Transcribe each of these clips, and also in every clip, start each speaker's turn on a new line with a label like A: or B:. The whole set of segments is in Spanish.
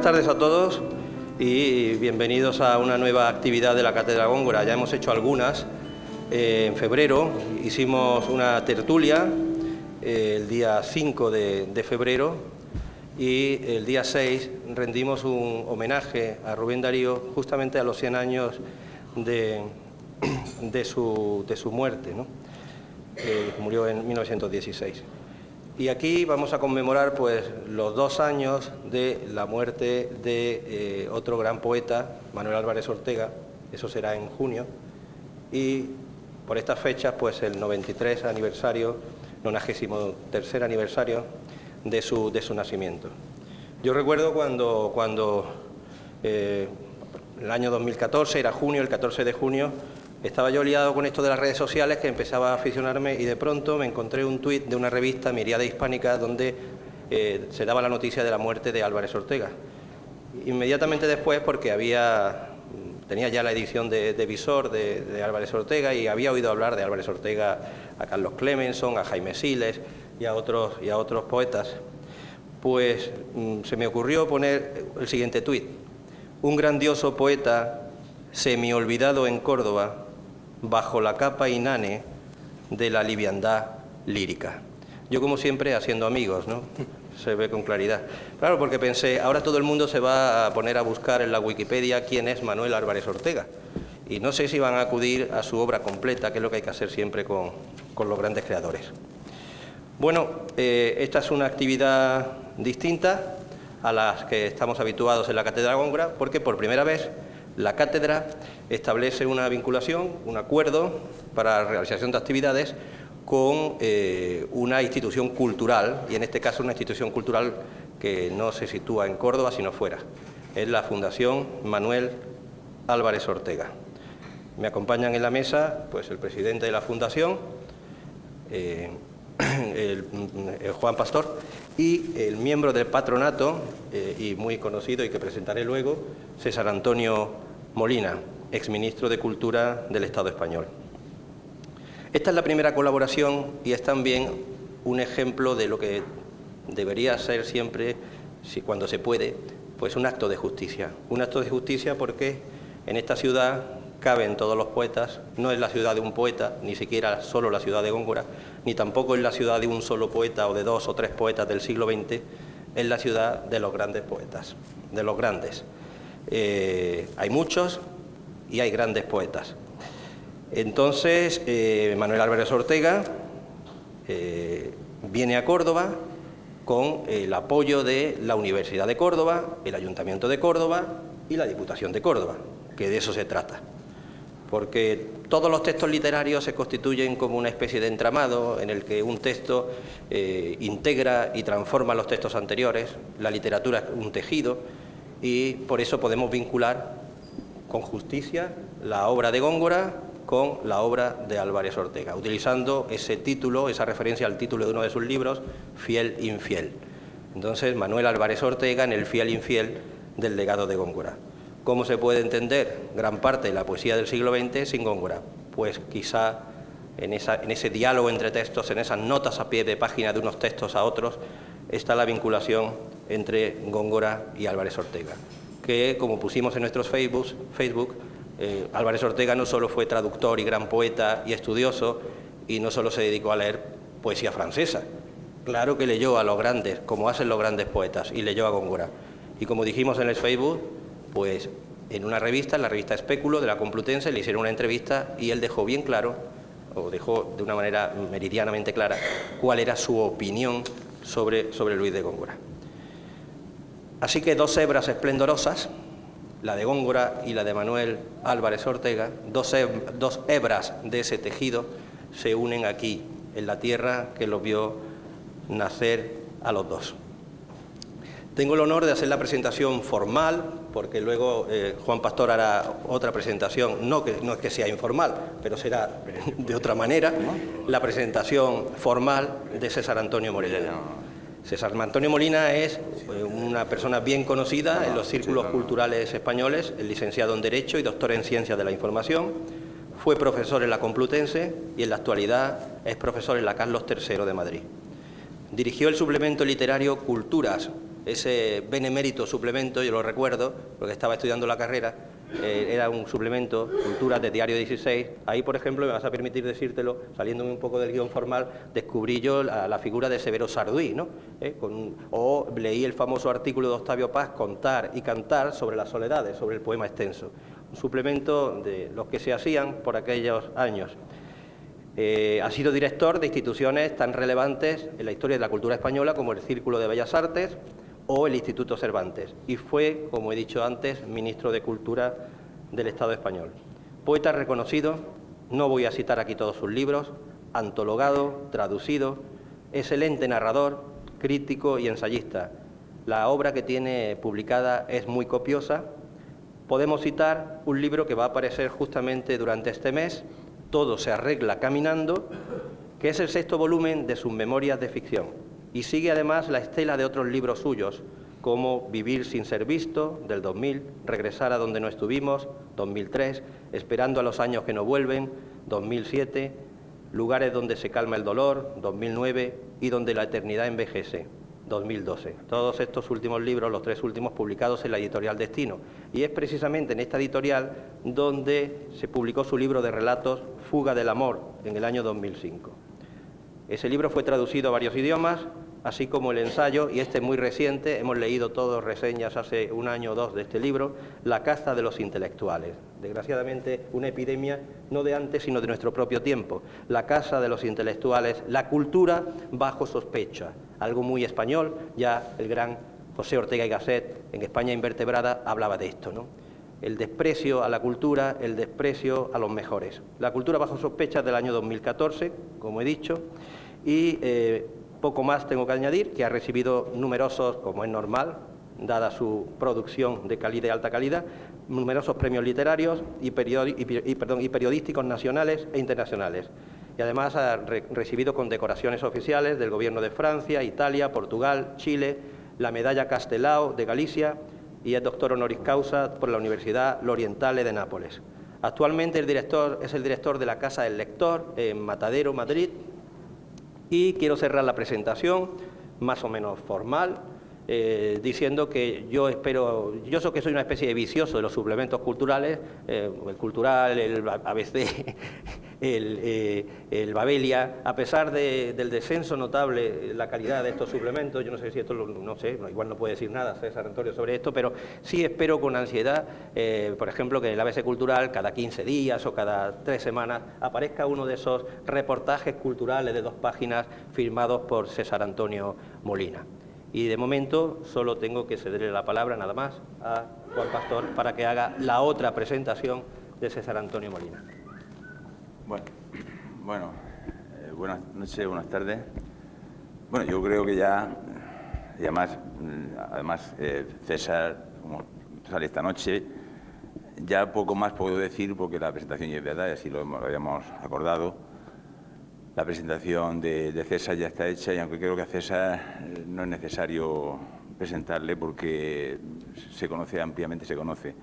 A: tardes a todos y bienvenidos a una nueva actividad de la Cátedra Góngora. Ya hemos hecho algunas. En febrero hicimos una tertulia el día 5 de febrero y el día 6 rendimos un homenaje a Rubén Darío justamente a los 100 años de su muerte, ¿no? Murió en 1916. Y aquí vamos a conmemorar pues los 2 años de la muerte de otro gran poeta, Manuel Álvarez Ortega. Eso será en junio. Y por estas fechas pues el 93 aniversario, 93 aniversario de su nacimiento. Yo recuerdo cuando el año 2014, era junio, el 14 de junio, estaba yo liado con esto de las redes sociales, que empezaba a aficionarme, y de pronto me encontré un tuit de una revista, Miríada Hispánica, donde se daba la noticia de la muerte de Álvarez Ortega. Inmediatamente después, porque tenía ya la edición de Visor de Álvarez Ortega y había oído hablar de Álvarez Ortega a Carlos Clemenson, a Jaime Siles y a otros poetas, pues se me ocurrió poner el siguiente tuit: un grandioso poeta semi-olvidado en Córdoba, bajo la capa inane de la liviandad lírica. Yo, como siempre, haciendo amigos, ¿no? Se ve con claridad. Claro, porque pensé, ahora todo el mundo se va a poner a buscar en la Wikipedia quién es Manuel Álvarez Ortega. Y no sé si van a acudir a su obra completa, que es lo que hay que hacer siempre con los grandes creadores. Bueno, esta es una actividad distinta a las que estamos habituados en la Cátedra Góngora, porque por primera vez la cátedra establece una vinculación, un acuerdo para la realización de actividades con una institución cultural, y en este caso una institución cultural que no se sitúa en Córdoba, sino fuera. Es la Fundación Manuel Álvarez Ortega. Me acompañan en la mesa pues el presidente de la Fundación, el Juan Pastor, y el miembro del patronato, y muy conocido y que presentaré luego, César Antonio Molina, exministro de Cultura del Estado español. Esta es la primera colaboración y es también un ejemplo de lo que debería ser siempre, cuando se puede, pues un acto de justicia. Un acto de justicia porque en esta ciudad caben todos los poetas. No es la ciudad de un poeta, ni siquiera solo la ciudad de Góngora, ni tampoco es la ciudad de un solo poeta o de 2 o 3 poetas del siglo XX, es la ciudad de los grandes poetas, de los grandes. Hay muchos y hay grandes poetas. Entonces, Manuel Álvarez Ortega viene a Córdoba con el apoyo de la Universidad de Córdoba, el Ayuntamiento de Córdoba y la Diputación de Córdoba, que de eso se trata. Porque todos los textos literarios se constituyen como una especie de entramado en el que un texto integra y transforma los textos anteriores. La literatura es un tejido y por eso podemos vincular con justicia la obra de Góngora con la obra de Álvarez Ortega, utilizando ese título, esa referencia al título de uno de sus libros, Fiel Infiel. Entonces, Manuel Álvarez Ortega en el Fiel Infiel del legado de Góngora. ¿Cómo se puede entender gran parte de la poesía del siglo XX sin Góngora? Pues quizá en ese diálogo entre textos, en esas notas a pie de página de unos textos a otros, está la vinculación entre Góngora y Álvarez Ortega, que, como pusimos en nuestros Facebook, Álvarez Ortega no solo fue traductor y gran poeta y estudioso, y no solo se dedicó a leer poesía francesa. Claro que leyó a los grandes, como hacen los grandes poetas, y leyó a Góngora. Y como dijimos en el Facebook, pues en una revista, en la revista Espéculo de la Complutense, le hicieron una entrevista y él dejó bien claro, o dejó de una manera meridianamente clara, cuál era su opinión sobre Luis de Góngora. Así que 2 hebras esplendorosas, la de Góngora y la de Manuel Álvarez Ortega, 2 hebras de ese tejido, se unen aquí, en la tierra que los vio nacer a los 2. Tengo el honor de hacer la presentación formal, porque luego Juan Pastor hará otra presentación, no es que sea informal, pero será de otra manera, la presentación formal de César Antonio Molina. César Antonio Molina es una persona bien conocida en los círculos culturales españoles, es licenciado en Derecho y doctor en Ciencias de la Información, fue profesor en la Complutense y en la actualidad es profesor en la Carlos III de Madrid. Dirigió el suplemento literario Culturas, ese benemérito suplemento, yo lo recuerdo, porque estaba estudiando la carrera, era un suplemento, Culturas de Diario 16. Ahí, por ejemplo, me vas a permitir decírtelo, saliéndome un poco del guión formal, descubrí yo la figura de Severo Sarduí, ¿no? O leí el famoso artículo de Octavio Paz, Contar y Cantar, sobre las soledades, sobre el poema extenso. Un suplemento de los que se hacían por aquellos años. Ha sido director de instituciones tan relevantes en la historia de la cultura española como el Círculo de Bellas Artes o el Instituto Cervantes, y fue, como he dicho antes, ministro de Cultura del Estado español. Poeta reconocido, no voy a citar aquí todos sus libros, antologado, traducido, excelente narrador, crítico y ensayista. La obra que tiene publicada es muy copiosa. Podemos citar un libro que va a aparecer justamente durante este mes, Todo se arregla caminando, que es el 6º volumen de sus memorias de ficción. Y sigue además la estela de otros libros suyos, como Vivir sin ser visto, del 2000, Regresar a donde no estuvimos, 2003, Esperando a los años que no vuelven, 2007, Lugares donde se calma el dolor, 2009, y Donde la eternidad envejece, 2012. Todos estos últimos libros, los 3 últimos, publicados en la editorial Destino. Y es precisamente en esta editorial donde se publicó su libro de relatos, Fuga del amor, en el año 2005. Ese libro fue traducido a varios idiomas, así como el ensayo, y este es muy reciente, hemos leído todos reseñas hace 1 año o 2 de este libro, La caza de los intelectuales. Desgraciadamente, una epidemia no de antes, sino de nuestro propio tiempo. La caza de los intelectuales, la cultura bajo sospecha, algo muy español. Ya el gran José Ortega y Gasset, en España Invertebrada, hablaba de esto, ¿no? El desprecio a la cultura, el desprecio a los mejores. La cultura bajo sospecha del año 2014, como he dicho, y poco más tengo que añadir, que ha recibido numerosos, como es normal, dada su producción de calidad y alta calidad, numerosos premios literarios y periodísticos nacionales e internacionales. Y además ha recibido condecoraciones oficiales del Gobierno de Francia, Italia, Portugal, Chile, la Medalla Castelao de Galicia, y es doctor honoris causa por la Universidad L'Orientale de Nápoles. Actualmente es el director de la Casa del Lector en Matadero, Madrid, y quiero cerrar la presentación, más o menos formal, diciendo que yo sé que soy una especie de vicioso de los suplementos culturales, el Cultural, el ABC, el Babelia, a pesar del descenso notable en la calidad de estos suplementos. Yo no sé si esto, no sé, igual no puede decir nada César Antonio sobre esto, pero sí espero con ansiedad, por ejemplo, que en el ABC Cultural cada 15 días o cada 3 semanas aparezca uno de esos reportajes culturales de 2 páginas firmados por César Antonio Molina. Y de momento solo tengo que cederle la palabra nada más a Juan Pastor para que haga la otra presentación de César Antonio Molina.
B: Bueno, buenas noches, buenas tardes. Bueno, yo creo que ya, y además César, como sale esta noche, ya poco más puedo decir porque la presentación ya es verdad, y así lo habíamos acordado. La presentación de César ya está hecha y aunque creo que a César no es necesario presentarle porque se conoce ampliamente, se conoce.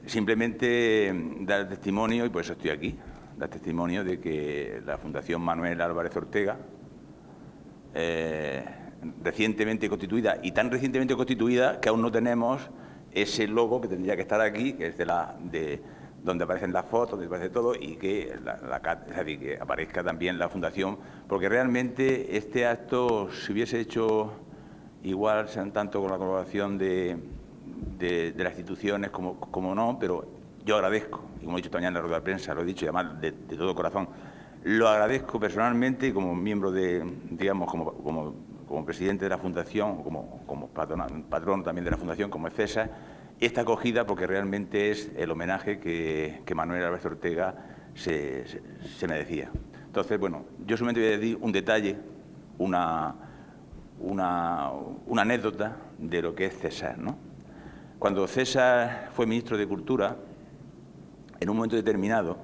B: Simplemente dar testimonio, y por eso estoy aquí, dar testimonio de que la Fundación Manuel Álvarez Ortega, recientemente constituida, y tan recientemente constituida que aún no tenemos ese logo que tendría que estar aquí, que es donde aparecen las fotos, donde aparece todo, y que, es decir, que aparezca también la Fundación, porque realmente este acto se hubiese hecho igual, sean tanto con la colaboración de las instituciones como no, pero yo agradezco, y como he dicho esta mañana en la rueda de prensa, lo he dicho y además de todo corazón, lo agradezco personalmente como miembro digamos, como presidente de la Fundación, como patrón también de la Fundación, como es César, esta acogida porque realmente es el homenaje que Manuel Álvarez Ortega se merecía. Entonces, bueno, yo solamente voy a decir un detalle, una anécdota de lo que es César, ¿no? Cuando César fue ministro de Cultura, en un momento determinado,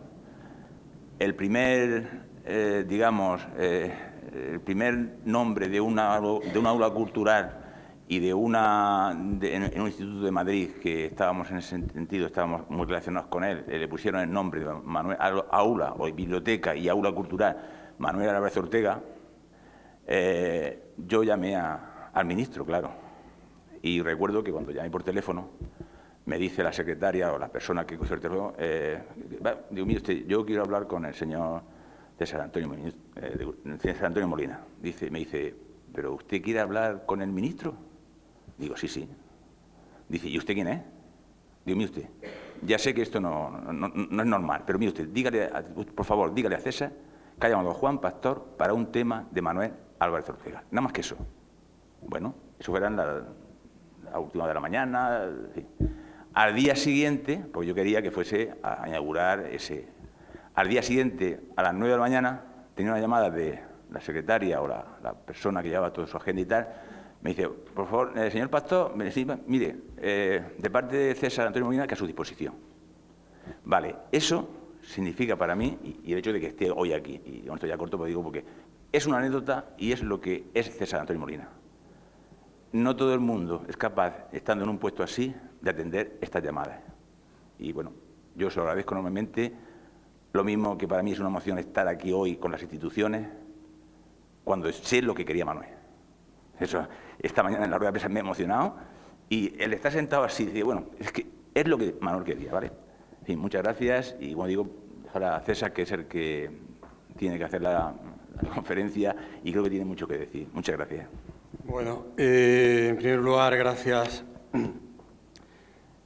B: el primer nombre de un aula cultural y en un instituto de Madrid que estábamos en ese sentido, estábamos muy relacionados con él, le pusieron el nombre de Manuel, aula o biblioteca y aula cultural Manuel Álvarez Ortega. Yo llamé al ministro, claro, Y recuerdo que cuando llamé por teléfono, me dice la secretaria o la persona que cogió el teléfono, digo, mire usted, yo quiero hablar con el señor César Antonio Molina. Me dice, ¿pero usted quiere hablar con el ministro? Digo, sí, sí. Dice, ¿y usted quién es? Digo, mire usted, ya sé que esto no es normal, pero mire usted, por favor, dígale a César que ha llamado a Juan Pastor para un tema de Manuel Álvarez Ortega. Nada más que eso. Bueno, eso fuera en la última de la mañana. Sí. Al día siguiente, pues yo quería que fuese a inaugurar ese. Al día siguiente, a las 9 de la mañana, tenía una llamada de la secretaria o la persona que llevaba toda su agenda y tal. Me dice, por favor, señor Pastor, mire, de parte de César Antonio Molina, que a su disposición. Vale, eso significa para mí, y el hecho de que esté hoy aquí, y con esto ya corto, pues digo, porque es una anécdota y es lo que es César Antonio Molina. No todo el mundo es capaz, estando en un puesto así, de atender estas llamadas. Y bueno, yo se lo agradezco enormemente. Lo mismo que para mí es una emoción estar aquí hoy con las instituciones, cuando sé lo que quería Manuel. Eso, esta mañana en la rueda de prensa me he emocionado y él está sentado así, y dice, bueno, es que es lo que Manuel quería, ¿vale? En fin, muchas gracias y, como digo, dejar a César, que es el que tiene que hacer la conferencia y creo que tiene mucho que decir. Muchas gracias.
C: Bueno, en primer lugar, gracias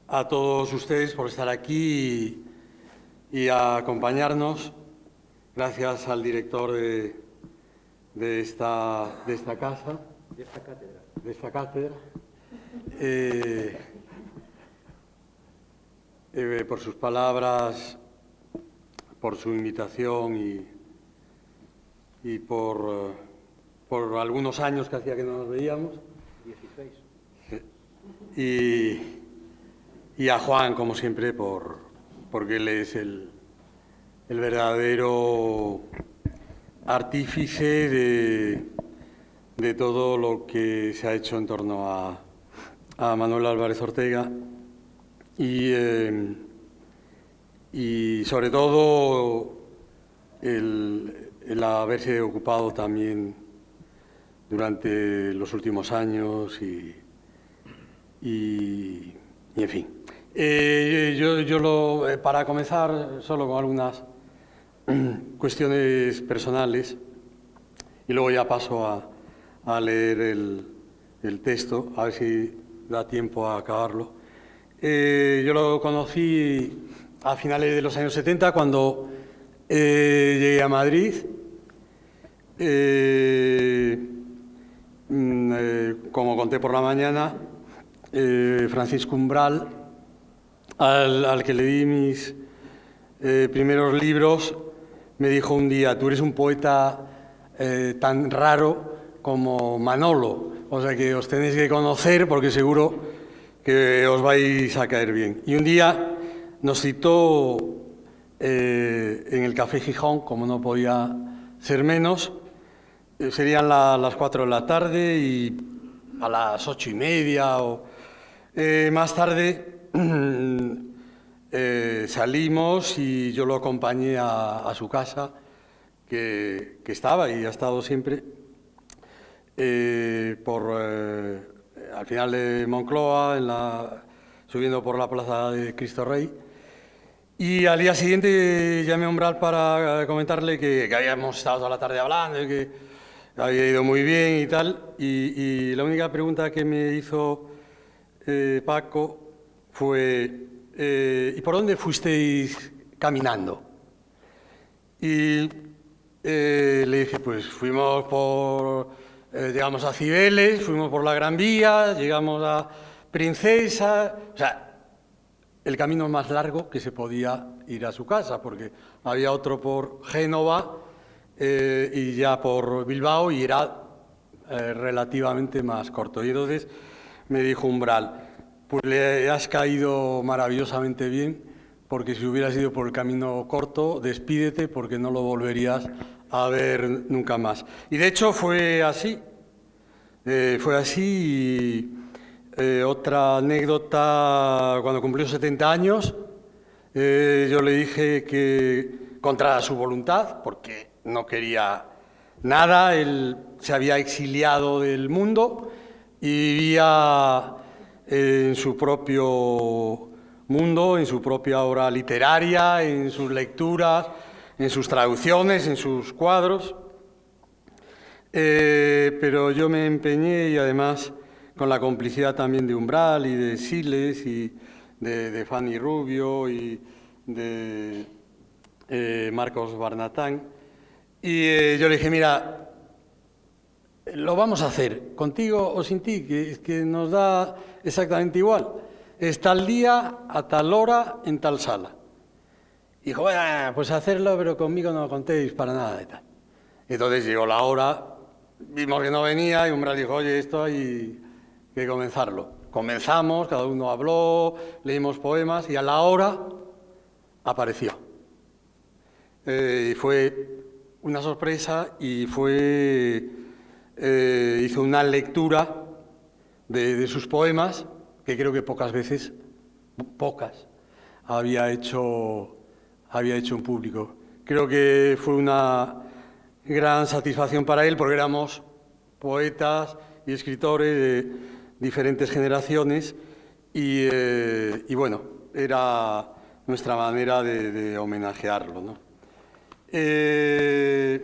C: a todos ustedes por estar aquí y a acompañarnos. Gracias al director de esta casa, de esta cátedra, por sus palabras, por su invitación y por algunos años que hacía que no nos veíamos. 16. Y a Juan, como siempre, porque él es el verdadero artífice de todo lo que se ha hecho en torno a Manuel Álvarez Ortega y sobre todo el haberse ocupado también durante los últimos años y en fin. Para comenzar, solo con algunas cuestiones personales y luego ya paso a leer el texto, a ver si da tiempo a acabarlo. Yo lo conocí a finales de los años 70 cuando llegué a Madrid. Como conté por la mañana, Francisco Umbral, al que le di mis primeros libros, me dijo un día, tú eres un poeta tan raro como Manolo, o sea que os tenéis que conocer porque seguro que os vais a caer bien. Y un día nos citó en el Café Gijón, como no podía ser menos. Serían las 4 de la tarde y a las 8:30 o más tarde salimos y yo lo acompañé a su casa, que estaba y ha estado siempre al final de Moncloa, subiendo por la plaza de Cristo Rey. Y al día siguiente llamé a Umbral para comentarle que habíamos estado toda la tarde hablando y que había ido muy bien y tal, y la única pregunta que me hizo Paco fue ¿y por dónde fuisteis caminando? Y le dije, pues fuimos llegamos a Cibeles, fuimos por la Gran Vía, llegamos a Princesa, o sea, el camino más largo que se podía ir a su casa, porque había otro por Génova, y ya por Bilbao, y era relativamente más corto. Y entonces me dijo Umbral, pues le has caído maravillosamente bien, porque si hubieras ido por el camino corto, despídete, porque no lo volverías a ver nunca más. Y de hecho fue así. Otra anécdota, cuando cumplió 70 años, yo le dije que contra su voluntad, porque no quería nada, él se había exiliado del mundo y vivía en su propio mundo, en su propia obra literaria, en sus lecturas, en sus traducciones, en sus cuadros. Pero yo me empeñé, y además con la complicidad también de Umbral y de Siles y de Fanny Rubio y de Marcos Barnatán, y yo le dije, mira, lo vamos a hacer, contigo o sin ti, que nos da exactamente igual. Es tal día, a tal hora, en tal sala. Y dijo, bueno, pues hacerlo, pero conmigo no contéis para nada y tal. Entonces llegó la hora, vimos que no venía y Umbral dijo, oye, esto hay que comenzarlo. Comenzamos, cada uno habló, leímos poemas y a la hora apareció. Y fue una sorpresa y hizo una lectura de sus poemas que creo que pocas había hecho en público. Creo que fue una gran satisfacción para él porque éramos poetas y escritores de diferentes generaciones y bueno, era nuestra manera de homenajearlo, ¿no? Él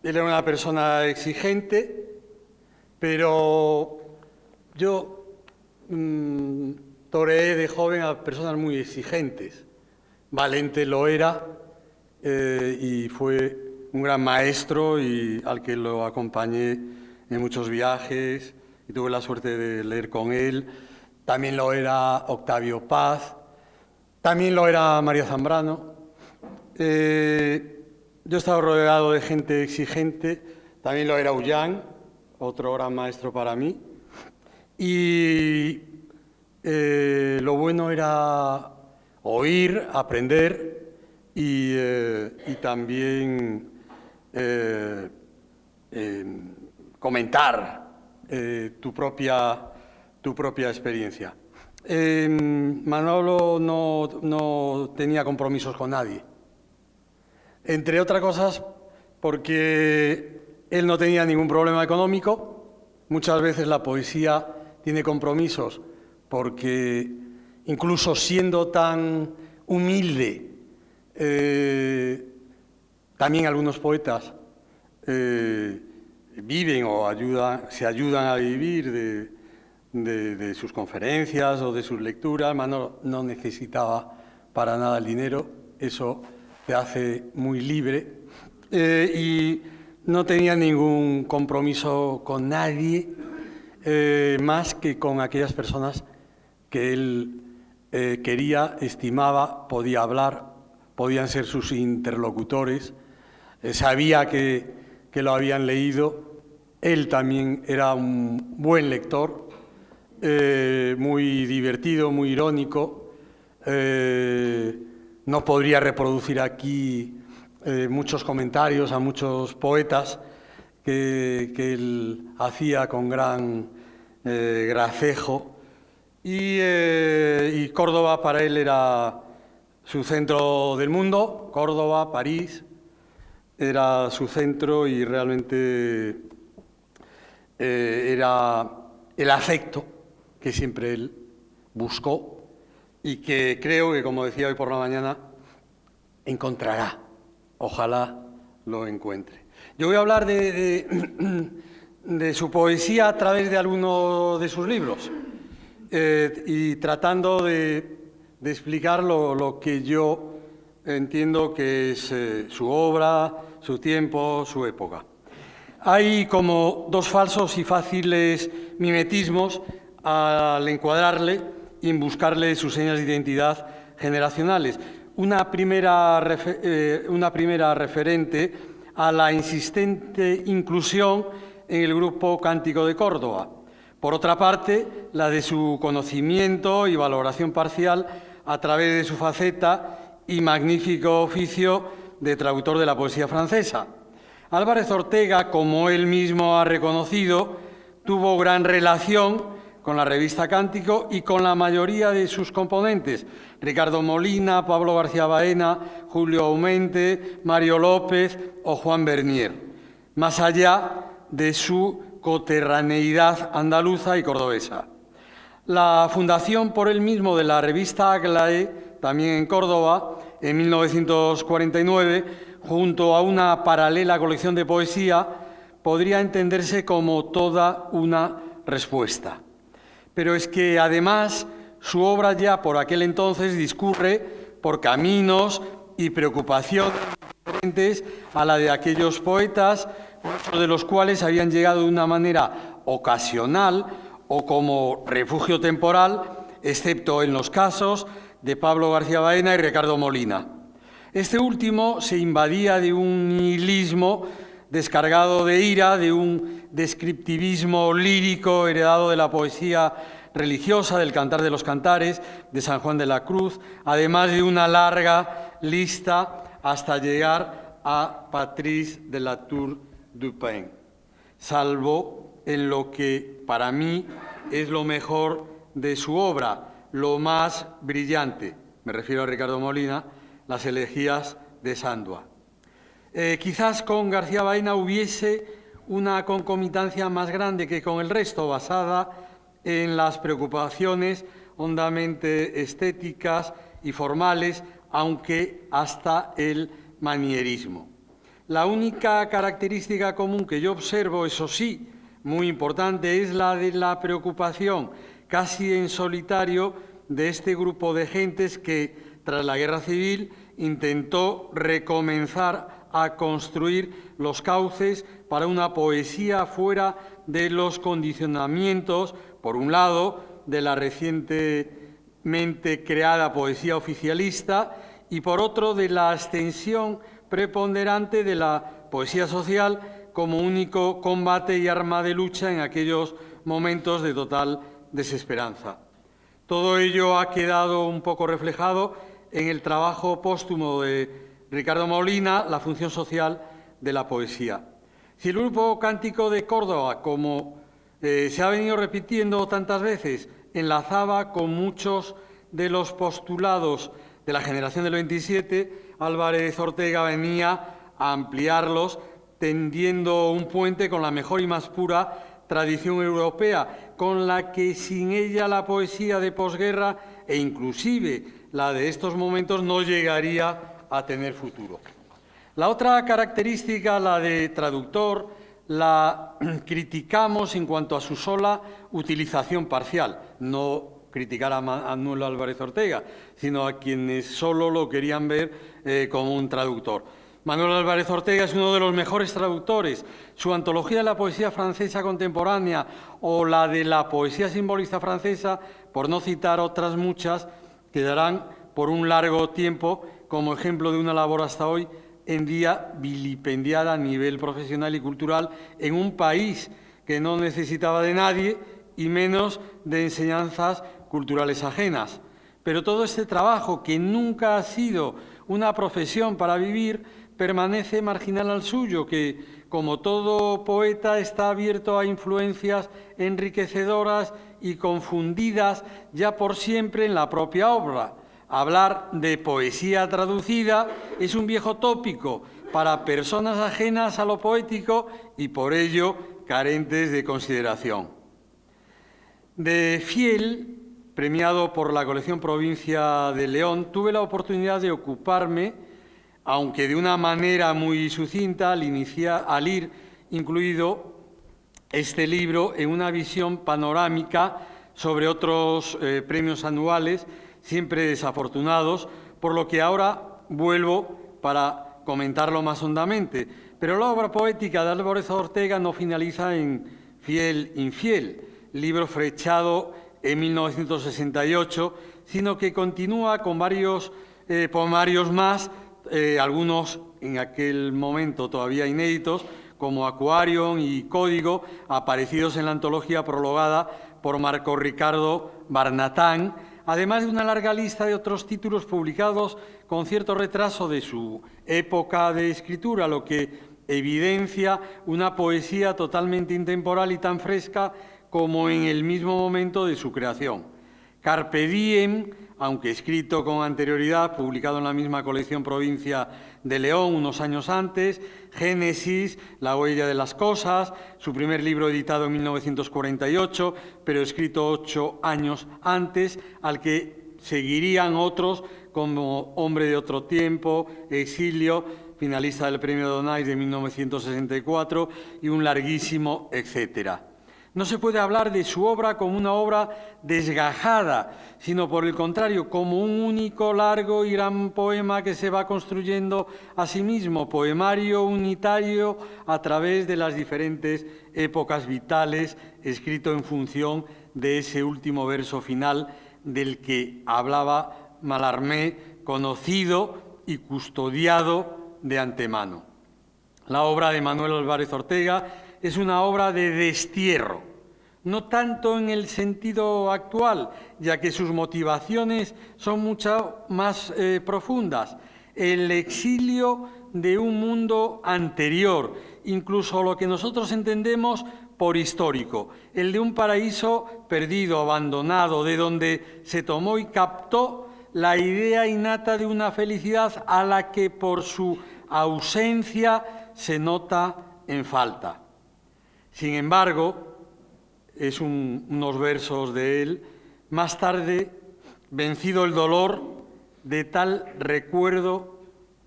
C: era una persona exigente, pero yo toreé de joven a personas muy exigentes. Valente lo era y fue un gran maestro y al que lo acompañé en muchos viajes y tuve la suerte de leer con él. También lo era Octavio Paz, también lo era María Zambrano. Yo he estado rodeado de gente exigente, también lo era Ullán, otro gran maestro para mí. Y lo bueno era oír, aprender y también comentar tu propia experiencia. Manolo no tenía compromisos con nadie, entre otras cosas porque él no tenía ningún problema económico. Muchas veces la poesía tiene compromisos porque incluso siendo tan humilde, también algunos poetas viven o se ayudan a vivir de sus conferencias o de sus lecturas. Manolo no necesitaba para nada el dinero, eso te hace muy libre, y no tenía ningún compromiso con nadie más que con aquellas personas que él quería, estimaba, podía hablar, podían ser sus interlocutores. Sabía que lo habían leído. Él también era un buen lector, muy divertido, muy irónico. No podría reproducir aquí muchos comentarios a muchos poetas que él hacía con gran gracejo. Y Córdoba para él era su centro del mundo. Córdoba, París, era su centro y realmente era el afecto que siempre él buscó y que creo que, como decía hoy por la mañana, encontrará. Ojalá lo encuentre. Yo voy a hablar de su poesía a través de algunos de sus libros y tratando de explicar lo que yo entiendo que es su obra, su tiempo, su época. Hay como dos falsos y fáciles mimetismos al encuadrarle y en buscarle sus señas de identidad generacionales. Una primera referente a la insistente inclusión en el grupo Cántico de Córdoba. Por otra parte, la de su conocimiento y valoración parcial a través de su faceta y magnífico oficio de traductor de la poesía francesa. Álvarez Ortega, como él mismo ha reconocido, tuvo gran relación con la revista Cántico y con la mayoría de sus componentes: Ricardo Molina, Pablo García Baena, Julio Aumente, Mario López o Juan Bernier, más allá de su coterraneidad andaluza y cordobesa. la fundación por él mismo de la revista Aglaé, también en Córdoba, en 1949, junto a una paralela colección de poesía, podría entenderse como toda una respuesta. Pero es que, además, su obra ya por aquel entonces discurre por caminos y preocupaciones diferentes a la de aquellos poetas, muchos de los cuales habían llegado de una manera ocasional o como refugio temporal, excepto en los casos de Pablo García Baena y Ricardo Molina. Este último se invadía de un nihilismo descargado de ira, de un descriptivismo lírico heredado de la poesía religiosa, del Cantar de los Cantares, de San Juan de la Cruz, además de una larga lista hasta llegar a Patrice de la Tour du Pin, salvo en lo que para mí es lo mejor de su obra, lo más brillante, me refiero a Ricardo Molina, las elegías de Sandua. Quizás con García Baena hubiese una concomitancia más grande que con el resto, basada en las preocupaciones hondamente estéticas y formales, aunque hasta el manierismo. La única característica común que yo observo, eso sí, muy importante, es la de la preocupación, casi en solitario, de este grupo de gentes que, tras la Guerra Civil, intentó recomenzar a construir los cauces para una poesía fuera de los condicionamientos, por un lado, de la recientemente creada poesía oficialista y, por otro, de la extensión preponderante de la poesía social como único combate y arma de lucha en aquellos momentos de total desesperanza. Todo ello ha quedado un poco reflejado en el trabajo póstumo de Ricardo Molina, La función social de la poesía. Si el grupo Cántico de Córdoba, como se ha venido repitiendo tantas veces, enlazaba con muchos de los postulados de la generación del 27, Álvarez Ortega venía a ampliarlos, tendiendo un puente con la mejor y más pura tradición europea, con la que sin ella la poesía de posguerra e inclusive la de estos momentos no llegaría a tener futuro. La otra característica, la de traductor, la criticamos en cuanto a su sola utilización parcial, no criticar a Manuel Álvarez Ortega, sino a quienes solo lo querían ver como un traductor. Manuel Álvarez Ortega es uno de los mejores traductores. Su antología de la poesía francesa contemporánea o la de la poesía simbolista francesa, por no citar otras muchas, quedarán por un largo tiempo como ejemplo de una labor hasta hoy en día vilipendiada a nivel profesional y cultural en un país que no necesitaba de nadie y menos de enseñanzas culturales ajenas. Pero todo este trabajo, que nunca ha sido una profesión para vivir, permanece marginal al suyo, que, como todo poeta, está abierto a influencias enriquecedoras y confundidas ya por siempre en la propia obra. Hablar de poesía traducida es un viejo tópico para personas ajenas a lo poético y, por ello, carentes de consideración. De Fiel, premiado por la colección Provincia de León, tuve la oportunidad de ocuparme, aunque de una manera muy sucinta, al ir incluido este libro en una visión panorámica sobre otros premios anuales, siempre desafortunados, por lo que ahora vuelvo para comentarlo más hondamente. Pero la obra poética de Álvarez Ortega no finaliza en Fiel, Infiel, libro fechado en 1968, sino que continúa con varios poemarios más, algunos en aquel momento todavía inéditos, como Aquarium y Código, aparecidos en la antología prologada por Marco Ricardo Barnatán, además de una larga lista de otros títulos publicados con cierto retraso de su época de escritura, lo que evidencia una poesía totalmente intemporal y tan fresca como en el mismo momento de su creación. Carpe Diem, aunque escrito con anterioridad, publicado en la misma colección Provincia de León unos años antes, Génesis, La huella de las cosas, su primer libro editado en 1948, pero escrito 8 años antes, al que seguirían otros como Hombre de otro tiempo, Exilio, finalista del Premio Donais de 1964, y un larguísimo etcétera. No se puede hablar de su obra como una obra desgajada, sino por el contrario, como un único, largo y gran poema que se va construyendo a sí mismo, poemario unitario a través de las diferentes épocas vitales, escrito en función de ese último verso final del que hablaba Mallarmé, conocido y custodiado de antemano. La obra de Manuel Álvarez Ortega es una obra de destierro, no tanto en el sentido actual, ya que sus motivaciones son mucho más profundas. El exilio de un mundo anterior, incluso lo que nosotros entendemos por histórico, el de un paraíso perdido, abandonado, de donde se tomó y captó la idea innata de una felicidad a la que por su ausencia se nota en falta. Sin embargo, es unos versos de él, más tarde, vencido el dolor de tal recuerdo,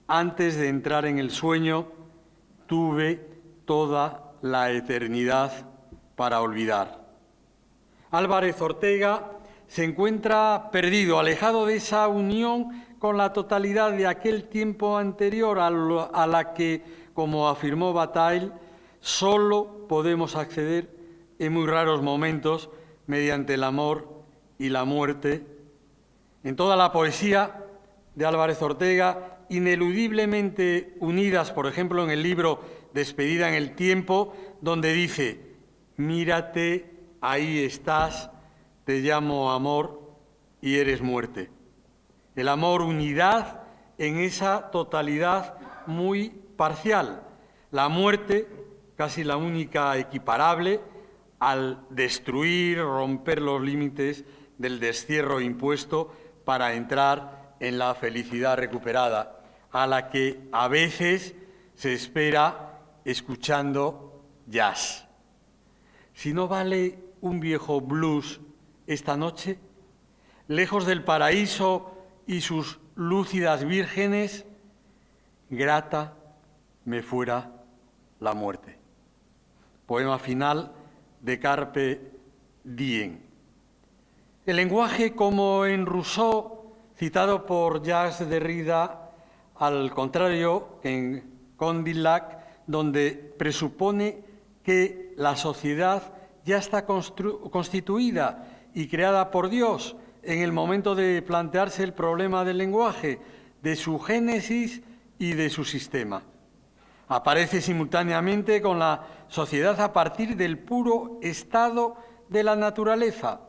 C: antes de entrar en el sueño, tuve toda la eternidad para olvidar. Álvarez Ortega se encuentra perdido, alejado de esa unión con la totalidad de aquel tiempo anterior a la que, como afirmó Bataille, solo podemos acceder en muy raros momentos mediante el amor y la muerte. En toda la poesía de Álvarez Ortega, ineludiblemente unidas, por ejemplo, en el libro Despedida en el tiempo, donde dice: mírate, ahí estás, te llamo amor y eres muerte. El amor, unidad en esa totalidad muy parcial. La muerte, casi la única equiparable, al destruir, romper los límites del destierro impuesto para entrar en la felicidad recuperada, a la que a veces se espera escuchando jazz. Si no vale un viejo blues esta noche, lejos del paraíso y sus lúcidas vírgenes, grata me fuera la muerte. Poema final de Carpe Diem. El lenguaje, como en Rousseau, citado por Jacques Derrida, al contrario que en Condillac, donde presupone que la sociedad ya está constituida y creada por Dios en el momento de plantearse el problema del lenguaje, de su génesis y de su sistema. Aparece simultáneamente con la sociedad a partir del puro estado de la naturaleza.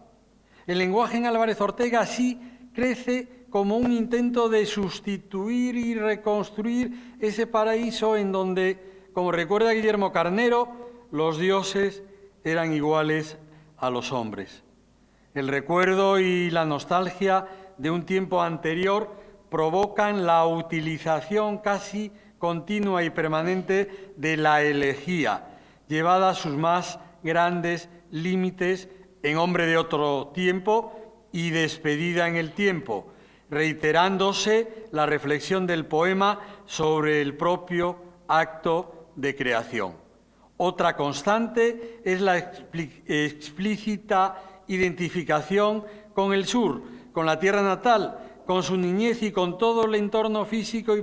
C: El lenguaje en Álvarez Ortega así crece como un intento de sustituir y reconstruir ese paraíso en donde, como recuerda Guillermo Carnero, los dioses eran iguales a los hombres. El recuerdo y la nostalgia de un tiempo anterior provocan la utilización casi continua y permanente de la elegía, llevada a sus más grandes límites en Hombre de otro tiempo y Despedida en el tiempo, reiterándose la reflexión del poema sobre el propio acto de creación. Otra constante es la explícita identificación con el sur, con la tierra natal, con su niñez y con todo el entorno físico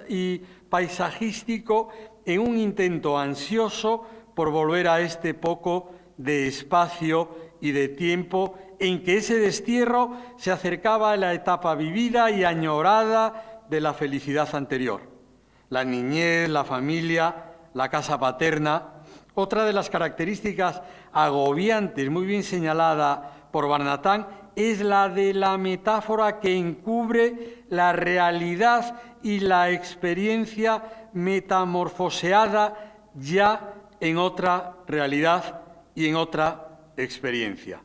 C: y paisajístico, en un intento ansioso por volver a este poco de espacio y de tiempo en que ese destierro se acercaba a la etapa vivida y añorada de la felicidad anterior. La niñez, la familia, la casa paterna. Otra de las características agobiantes, muy bien señalada por Barnatán, es la de la metáfora que encubre la realidad y la experiencia metamorfoseada ya en otra realidad y en otra experiencia.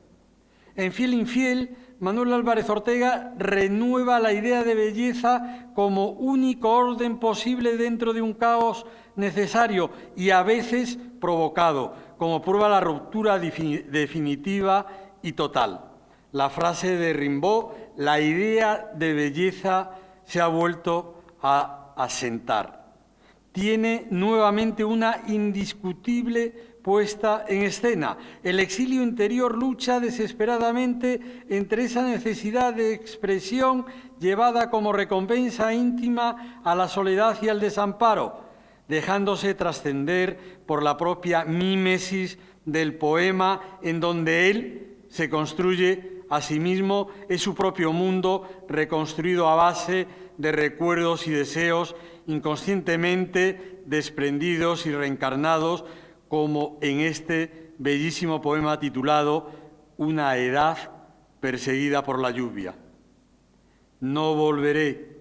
C: En Fiel Infiel Manuel Álvarez Ortega renueva la idea de belleza como único orden posible dentro de un caos necesario y a veces provocado, como prueba la ruptura definitiva y total. La frase de Rimbaud, la idea de belleza se ha vuelto a asentar. Tiene nuevamente una indiscutible puesta en escena. El exilio interior lucha desesperadamente entre esa necesidad de expresión llevada como recompensa íntima a la soledad y al desamparo, dejándose trascender por la propia mímesis del poema en donde él se construye a sí mismo, es su propio mundo reconstruido a base de recuerdos y deseos inconscientemente desprendidos y reencarnados, como en este bellísimo poema titulado Una edad perseguida por la lluvia. No volveré.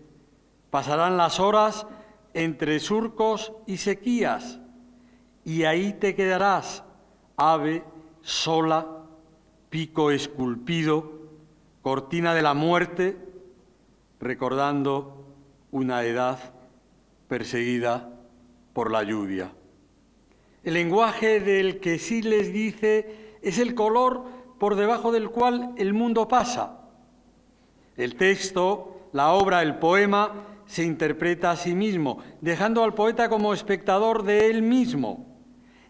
C: Pasarán las horas entre surcos y sequías, y ahí te quedarás, ave sola, pico esculpido, cortina de la muerte, recordando una edad perseguida por la lluvia. El lenguaje del que sí les dice es el color por debajo del cual el mundo pasa. El texto, la obra, el poema, se interpreta a sí mismo, dejando al poeta como espectador de él mismo.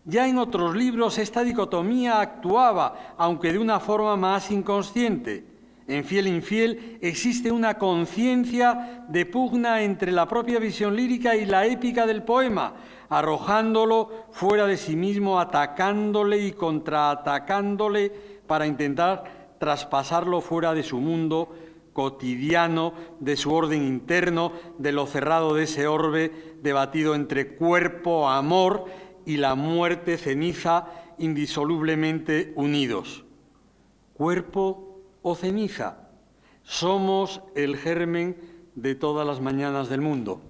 C: Ya en otros libros esta dicotomía actuaba, aunque de una forma más inconsciente. En Fiel e Infiel existe una conciencia de pugna entre la propia visión lírica y la épica del poema, arrojándolo fuera de sí mismo, atacándole y contraatacándole para intentar traspasarlo fuera de su mundo cotidiano, de su orden interno, de lo cerrado de ese orbe debatido entre cuerpo, amor y la muerte, ceniza, indisolublemente unidos. Cuerpo o ceniza, somos el germen de todas las mañanas del mundo.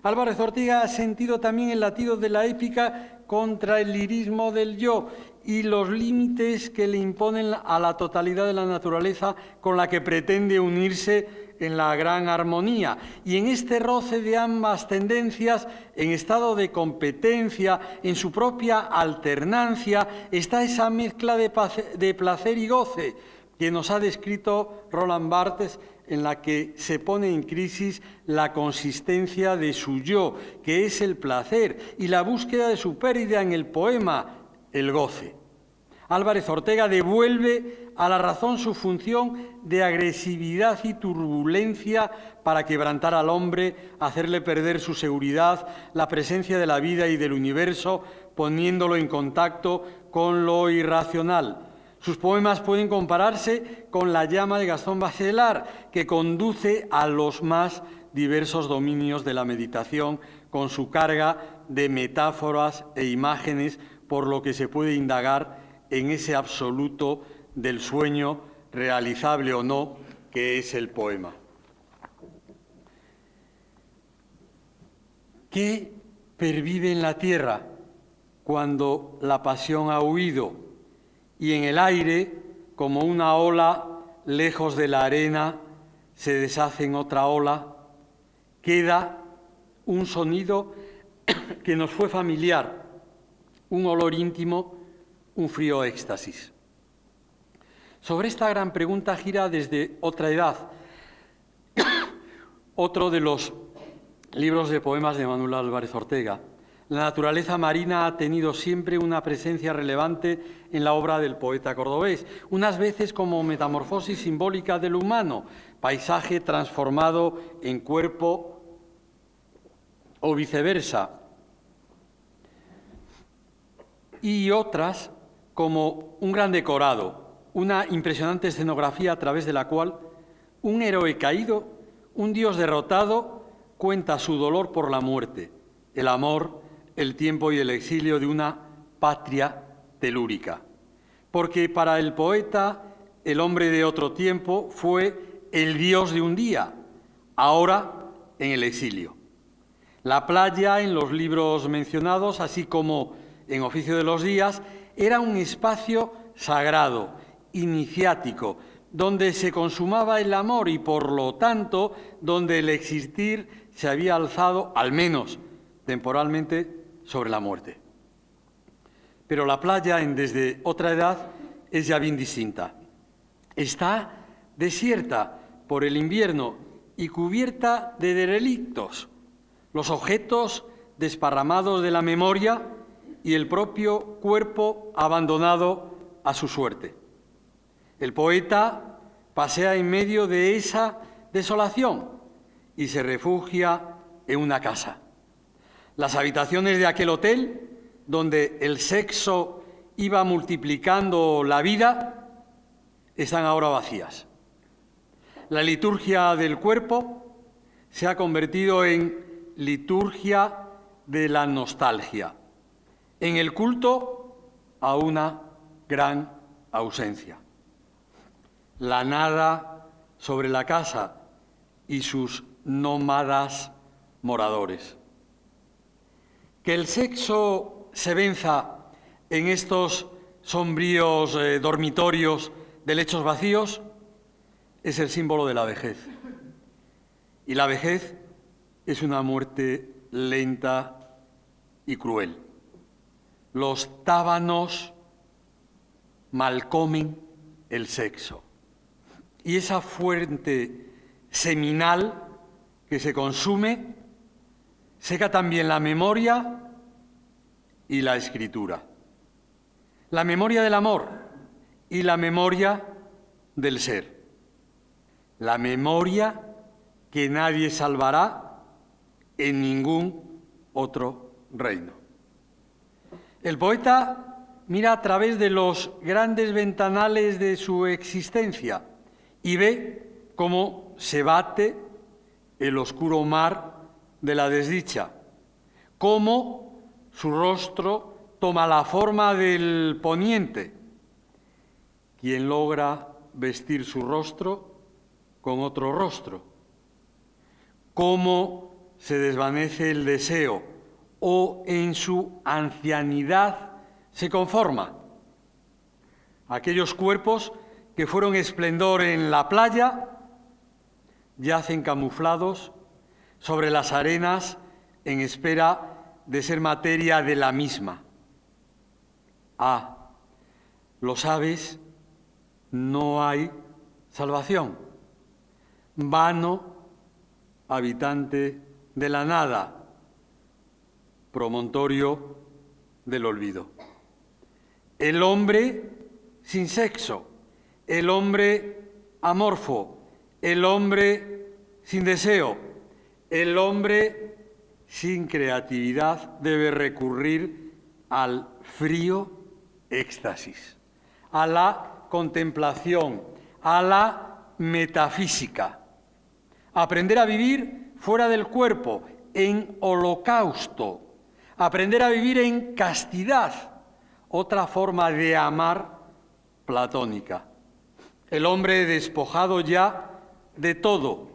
C: Álvarez Ortega ha sentido también el latido de la épica contra el lirismo del yo y los límites que le imponen a la totalidad de la naturaleza con la que pretende unirse en la gran armonía. Y en este roce de ambas tendencias, en estado de competencia, en su propia alternancia, está esa mezcla de placer y goce que nos ha descrito Roland Barthes, en la que se pone en crisis la consistencia de su yo, que es el placer, y la búsqueda de su pérdida en el poema, el goce. Álvarez Ortega devuelve a la razón su función de agresividad y turbulencia para quebrantar al hombre, hacerle perder su seguridad, la presencia de la vida y del universo, poniéndolo en contacto con lo irracional. Sus poemas pueden compararse con la llama de Gastón Bachelard, que conduce a los más diversos dominios de la meditación con su carga de metáforas e imágenes, por lo que se puede indagar en ese absoluto del sueño, realizable o no, que es el poema. ¿Qué pervive en la tierra cuando la pasión ha huido? Y en el aire, como una ola, lejos de la arena, se deshace en otra ola, queda un sonido que nos fue familiar, un olor íntimo, un frío éxtasis. Sobre esta gran pregunta gira Desde otra edad, otro de los libros de poemas de Manuel Álvarez Ortega. La naturaleza marina ha tenido siempre una presencia relevante en la obra del poeta cordobés, unas veces como metamorfosis simbólica de lo humano, paisaje transformado en cuerpo o viceversa, y otras como un gran decorado, una impresionante escenografía a través de la cual un héroe caído, un dios derrotado, cuenta su dolor por la muerte, el amor, el tiempo y el exilio de una patria telúrica. Porque para el poeta, el hombre de otro tiempo fue el dios de un día, ahora en el exilio. La playa, en los libros mencionados, así como en Oficio de los Días, era un espacio sagrado, iniciático, donde se consumaba el amor y, por lo tanto, donde el existir se había alzado, al menos temporalmente, sobre la muerte. Pero la playa, en Desde otra edad, es ya bien distinta. Está desierta por el invierno y cubierta de derelictos, los objetos desparramados de la memoria y el propio cuerpo abandonado a su suerte. El poeta pasea en medio de esa desolación y se refugia en una casa. Las habitaciones de aquel hotel, donde el sexo iba multiplicando la vida, están ahora vacías. La liturgia del cuerpo se ha convertido en liturgia de la nostalgia, en el culto a una gran ausencia. La nada sobre la casa y sus nómadas moradores. Que el sexo se venza en estos sombríos dormitorios de lechos vacíos es el símbolo de la vejez. Y la vejez es una muerte lenta y cruel. Los tábanos malcomen el sexo. Y esa fuente seminal que se consume seca también la memoria y la escritura. La memoria del amor y la memoria del ser. La memoria que nadie salvará en ningún otro reino. El poeta mira a través de los grandes ventanales de su existencia y ve cómo se bate el oscuro mar de la desdicha, cómo su rostro toma la forma del poniente. Quien logra vestir su rostro con otro rostro, cómo se desvanece el deseo o en su ancianidad se conforma. Aquellos cuerpos que fueron esplendor en la playa yacen camuflados sobre las arenas en espera de ser materia de la misma. Ah, ¿lo sabes? No hay salvación. Vano, habitante de la nada, promontorio del olvido. El hombre sin sexo, el hombre amorfo, el hombre sin deseo, el hombre sin creatividad debe recurrir al frío éxtasis, a la contemplación, a la metafísica. Aprender a vivir fuera del cuerpo, en holocausto. Aprender a vivir en castidad, otra forma de amar platónica. El hombre despojado ya de todo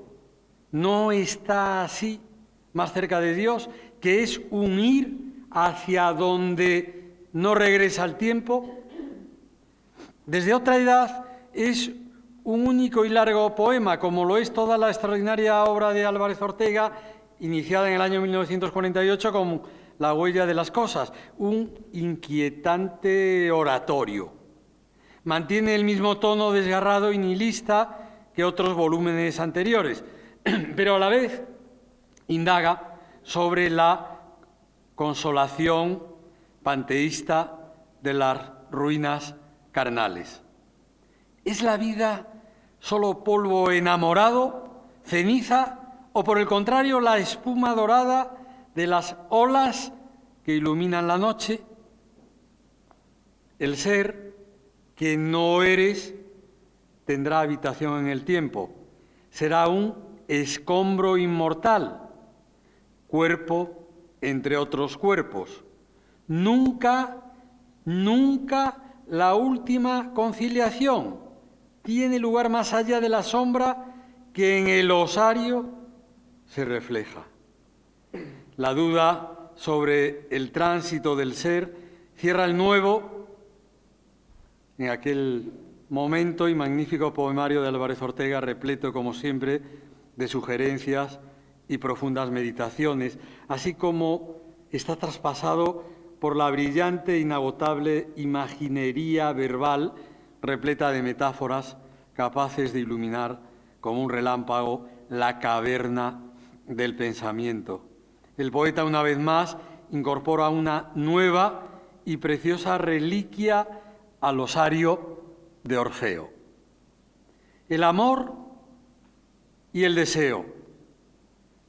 C: no está así más cerca de Dios, que es un ir hacia donde no regresa el tiempo. Desde otra edad es un único y largo poema, como lo es toda la extraordinaria obra de Álvarez Ortega, iniciada en el año 1948 con La huella de las cosas, un inquietante oratorio. Mantiene el mismo tono desgarrado y nihilista que otros volúmenes anteriores, pero a la vez indaga sobre la consolación panteísta de las ruinas carnales. ¿Es la vida solo polvo enamorado, ceniza, o por el contrario la espuma dorada de las olas que iluminan la noche? El ser que no eres tendrá habitación en el tiempo, será un escombro inmortal, cuerpo entre otros cuerpos. Nunca, nunca la última conciliación tiene lugar más allá de la sombra que en el osario se refleja. La duda sobre el tránsito del ser cierra el nuevo en aquel momento y magnífico poemario de Álvarez Ortega, repleto, como siempre, de sugerencias y profundas meditaciones, así como está traspasado por la brillante e inagotable imaginería verbal, repleta de metáforas capaces de iluminar como un relámpago la caverna del pensamiento. El poeta, una vez más, incorpora una nueva y preciosa reliquia al osario de Orfeo. El amor y el deseo,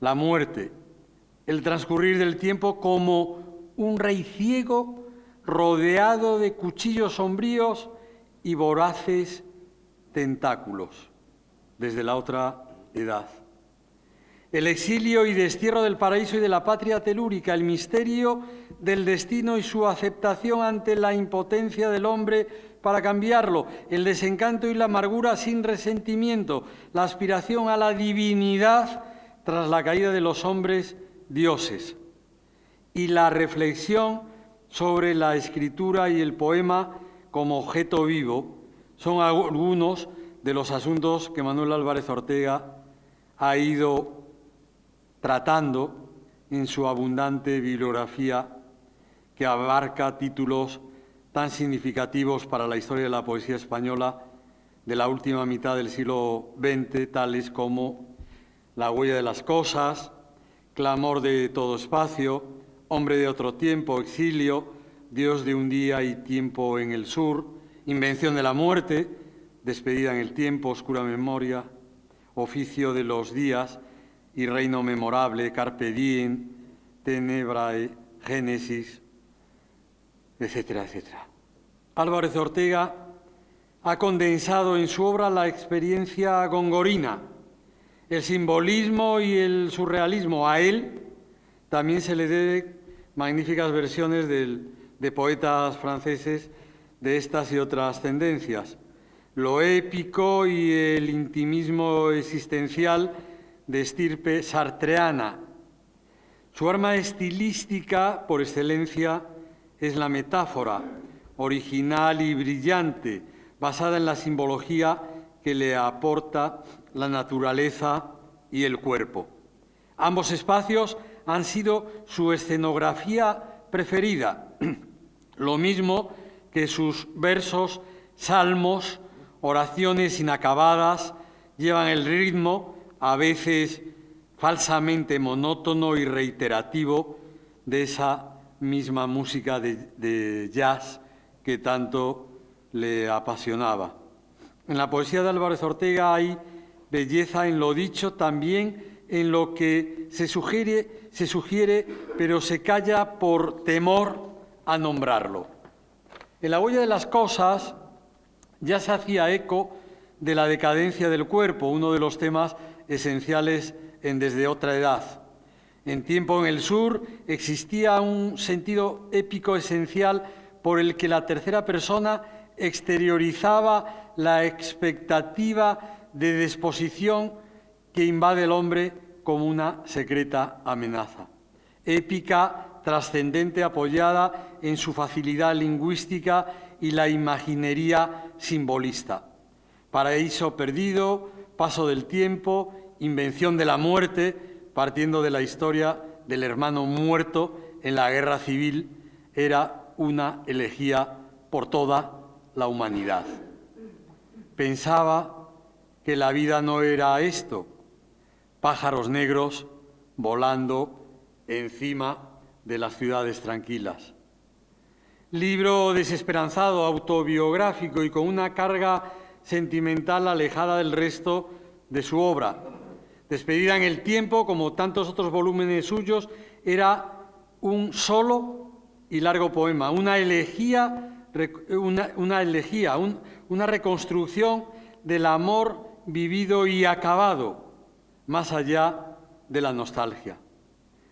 C: la muerte, el transcurrir del tiempo como un rey ciego rodeado de cuchillos sombríos y voraces tentáculos desde la otra edad. El exilio y destierro del paraíso y de la patria telúrica, el misterio del destino y su aceptación ante la impotencia del hombre para cambiarlo, el desencanto y la amargura sin resentimiento, la aspiración a la divinidad tras la caída de los hombres dioses, y la reflexión sobre la escritura y el poema como objeto vivo son algunos de los asuntos que Manuel Álvarez Ortega ha ido tratando en su abundante bibliografía, que abarca títulos tan significativos para la historia de la poesía española de la última mitad del siglo XX, tales como La huella de las cosas, Clamor de todo espacio, Hombre de otro tiempo, Exilio, Dios de un día y tiempo en el sur, Invención de la muerte, Despedida en el tiempo, Oscura memoria, Oficio de los días y Reino memorable, Carpe diem, Tenebrae, Génesis, etcétera, etcétera. Álvarez Ortega ha condensado en su obra la experiencia gongorina, el simbolismo y el surrealismo. A él también se le debe magníficas versiones de poetas franceses de estas y otras tendencias. Lo épico y el intimismo existencial de estirpe sartreana. Su arma estilística por excelencia es la metáfora, original y brillante, basada en la simbología que le aporta la naturaleza y el cuerpo. Ambos espacios han sido su escenografía preferida, lo mismo que sus versos, salmos, oraciones inacabadas, llevan el ritmo, a veces falsamente monótono y reiterativo, de esa misma música de jazz que tanto le apasionaba. En la poesía de Álvarez Ortega hay belleza en lo dicho, también en lo que se sugiere, pero se calla por temor a nombrarlo. En La huella de las cosas ya se hacía eco de la decadencia del cuerpo, uno de los temas esenciales en Desde otra edad. En Tiempo en el sur existía un sentido épico esencial por el que la tercera persona exteriorizaba la expectativa de desposición que invade el hombre como una secreta amenaza. Épica, trascendente, apoyada en su facilidad lingüística y la imaginería simbolista. Paraíso perdido, paso del tiempo, invención de la muerte, partiendo de la historia del hermano muerto en la guerra civil, era una elegía por toda la humanidad. Pensaba que la vida no era esto, pájaros negros volando encima de las ciudades tranquilas. Libro desesperanzado, autobiográfico y con una carga sentimental alejada del resto de su obra. Despedida en el tiempo, como tantos otros volúmenes suyos, era un solo y largo poema, una reconstrucción del amor vivido y acabado, más allá de la nostalgia.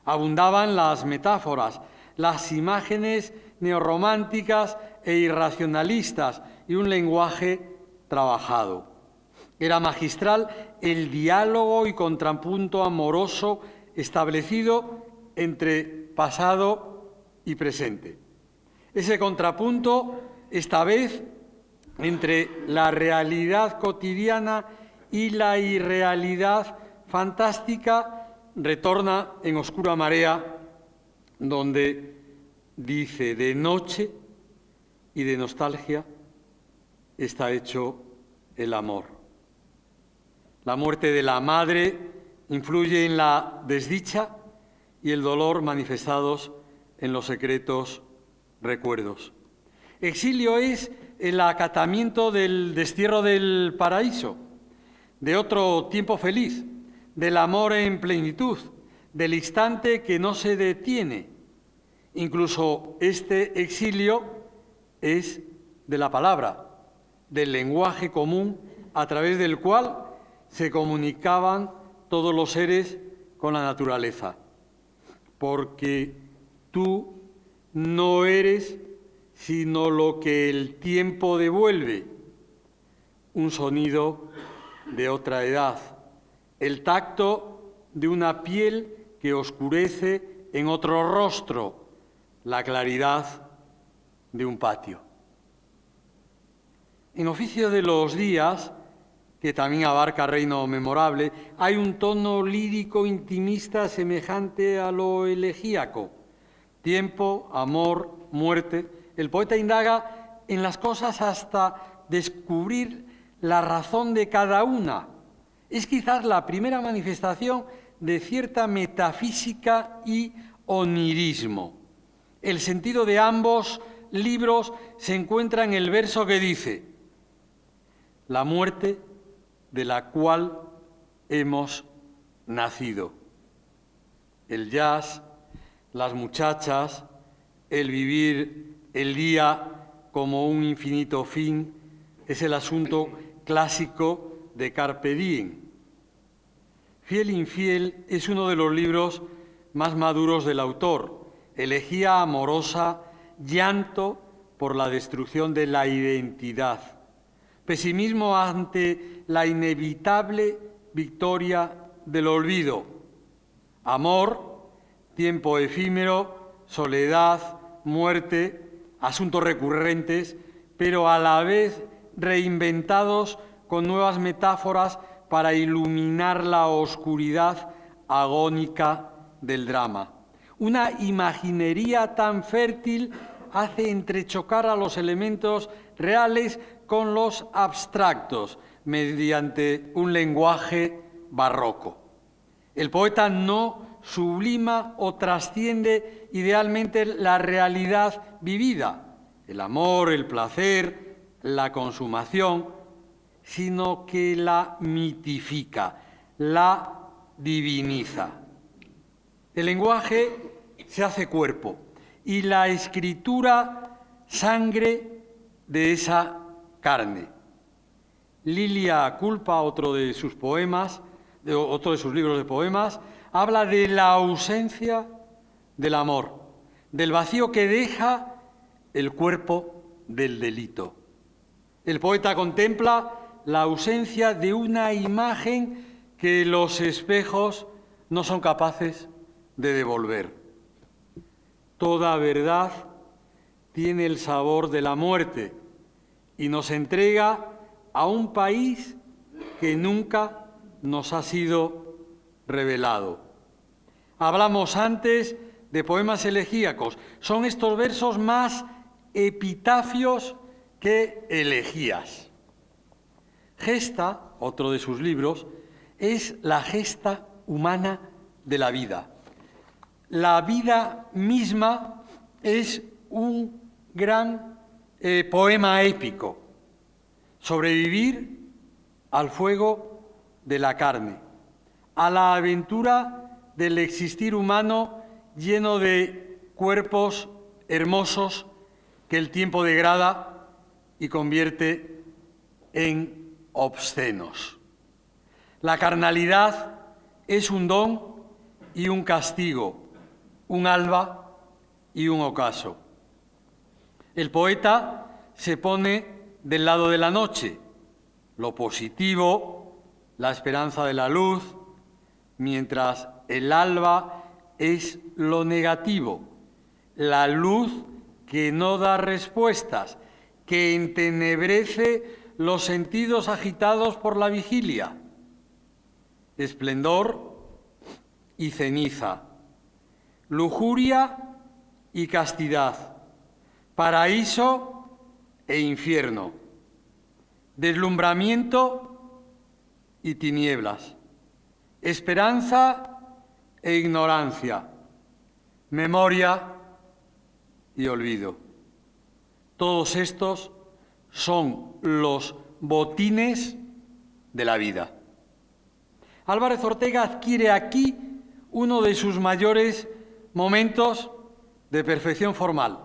C: Abundaban las metáforas, las imágenes neorrománticas e irracionalistas y un lenguaje trabajado. Era magistral el diálogo y contrapunto amoroso establecido entre pasado y presente. Ese contrapunto, esta vez entre la realidad cotidiana y la irrealidad fantástica, retorna en Oscura Marea, donde dice: de noche y de nostalgia está hecho el amor. La muerte de la madre influye en la desdicha y el dolor manifestados en los secretos recuerdos. Exilio es el acatamiento del destierro del paraíso, de otro tiempo feliz, del amor en plenitud, del instante que no se detiene. Incluso este exilio es de la palabra, del lenguaje común a través del cual se comunicaban todos los seres con la naturaleza. Porque tú no eres sino lo que el tiempo devuelve, un sonido de otra edad, el tacto de una piel que oscurece en otro rostro, la claridad de un patio. En Oficio de los Días, que también abarca Reino Memorable, hay un tono lírico intimista semejante a lo elegíaco. Tiempo, amor, muerte. El poeta indaga en las cosas hasta descubrir la razón de cada una. Es quizás la primera manifestación de cierta metafísica y onirismo. El sentido de ambos libros se encuentra en el verso que dice: la muerte de la cual hemos nacido. El jazz, las muchachas, el vivir el día como un infinito fin es el asunto clásico de Carpe Diem. Fiel infiel es uno de los libros más maduros del autor, elegía amorosa, llanto por la destrucción de la identidad, pesimismo ante la inevitable victoria del olvido, amor, tiempo efímero, soledad, muerte, asuntos recurrentes, pero a la vez reinventados con nuevas metáforas para iluminar la oscuridad agónica del drama. Una imaginería tan fértil hace entrechocar a los elementos reales con los abstractos mediante un lenguaje barroco. El poeta no sublima o trasciende idealmente la realidad vivida, el amor, el placer, la consumación, sino que la mitifica, la diviniza. El lenguaje se hace cuerpo y la escritura sangre de esa carne. Lilia Culpa, otro de sus libros de poemas, habla de la ausencia del amor, del vacío que deja el cuerpo del delito. El poeta contempla la ausencia de una imagen que los espejos no son capaces de devolver. Toda verdad tiene el sabor de la muerte y nos entrega a un país que nunca nos ha sido revelado. Hablamos antes de poemas elegíacos. Son estos versos más epitafios que elegías. Gesta, otro de sus libros, es la gesta humana de la vida. La vida misma es un gran poema épico. Sobrevivir al fuego de la carne, a la aventura del existir humano lleno de cuerpos hermosos que el tiempo degrada y convierte en obscenos. La carnalidad es un don y un castigo, un alba y un ocaso. El poeta se pone del lado de la noche, lo positivo, la esperanza de la luz, mientras el alba es lo negativo, la luz que no da respuestas que entenebrece los sentidos agitados por la vigilia. Esplendor y ceniza, lujuria y castidad, paraíso e infierno, deslumbramiento y tinieblas, esperanza e ignorancia, memoria y olvido. Todos estos son los botines de la vida. Álvarez Ortega adquiere aquí uno de sus mayores momentos de perfección formal.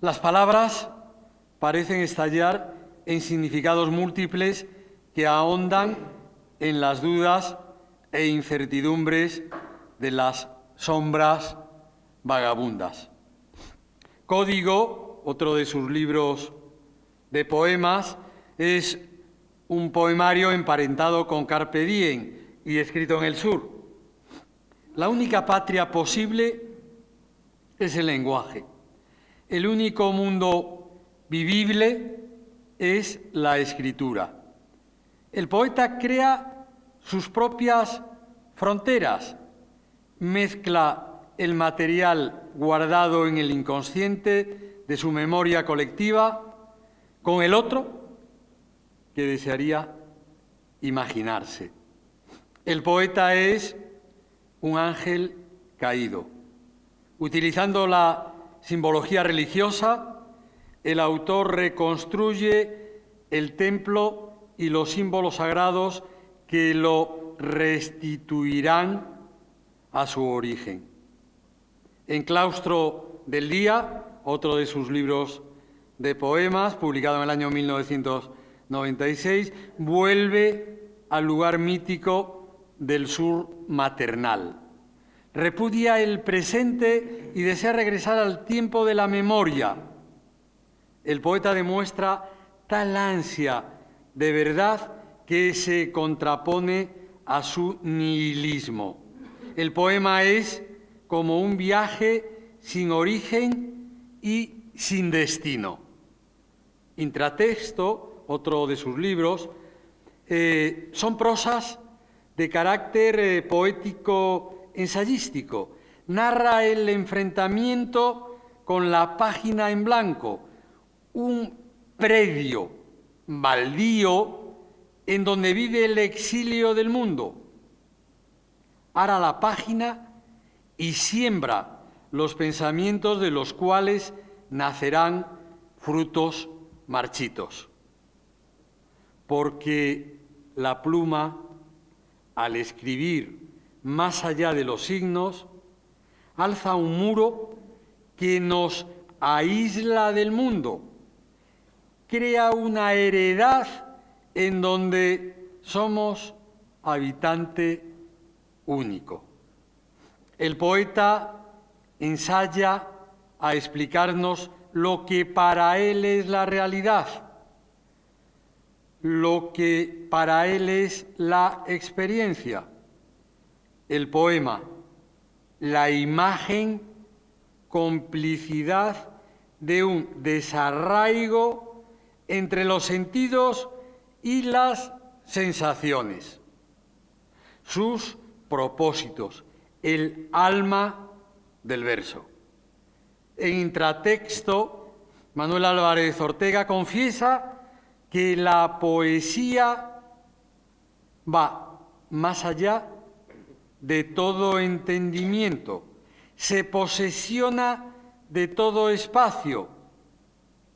C: Las palabras parecen estallar en significados múltiples que ahondan en las dudas e incertidumbres de las sombras vagabundas. Código, otro de sus libros de poemas, es un poemario emparentado con Carpe Diem y escrito en el sur. La única patria posible es el lenguaje. El único mundo vivible es la escritura. El poeta crea sus propias fronteras, mezcla el material guardado en el inconsciente de su memoria colectiva con el otro que desearía imaginarse. El poeta es un ángel caído. Utilizando la simbología religiosa, el autor reconstruye el templo y los símbolos sagrados que lo restituirán a su origen. En Claustro del Día, otro de sus libros de poemas, publicado en el año 1996, vuelve al lugar mítico del sur maternal. Repudia el presente y desea regresar al tiempo de la memoria. El poeta demuestra tal ansia de verdad que se contrapone a su nihilismo. El poema es como un viaje sin origen y sin destino. Intratexto, otro de sus libros, son prosas de carácter poético ensayístico. Narra el enfrentamiento con la página en blanco, un predio baldío en donde vive el exilio del mundo. Ara la página y siembra los pensamientos de los cuales nacerán frutos marchitos. Porque la pluma, al escribir más allá de los signos, alza un muro que nos aísla del mundo, crea una heredad en donde somos habitante único. El poeta ensaya a explicarnos lo que para él es la realidad, lo que para él es la experiencia. El poema, la imagen, complicidad de un desarraigo entre los sentidos y las sensaciones. Sus propósitos, el alma del verso. En intratexto, Manuel Álvarez Ortega confiesa que la poesía va más allá de todo entendimiento, se posesiona de todo espacio,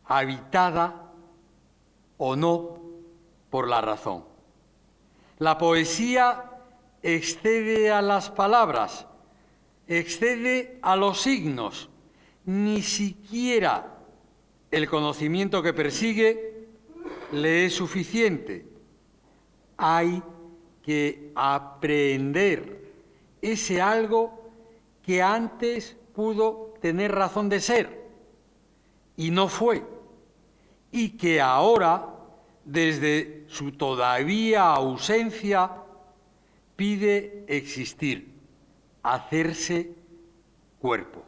C: habitada o no por la razón. La poesía excede a las palabras, excede a los signos, ni siquiera el conocimiento que persigue le es suficiente. Hay que aprender ese algo que antes pudo tener razón de ser y no fue, y que ahora, desde su todavía ausencia, pide existir, hacerse cuerpo.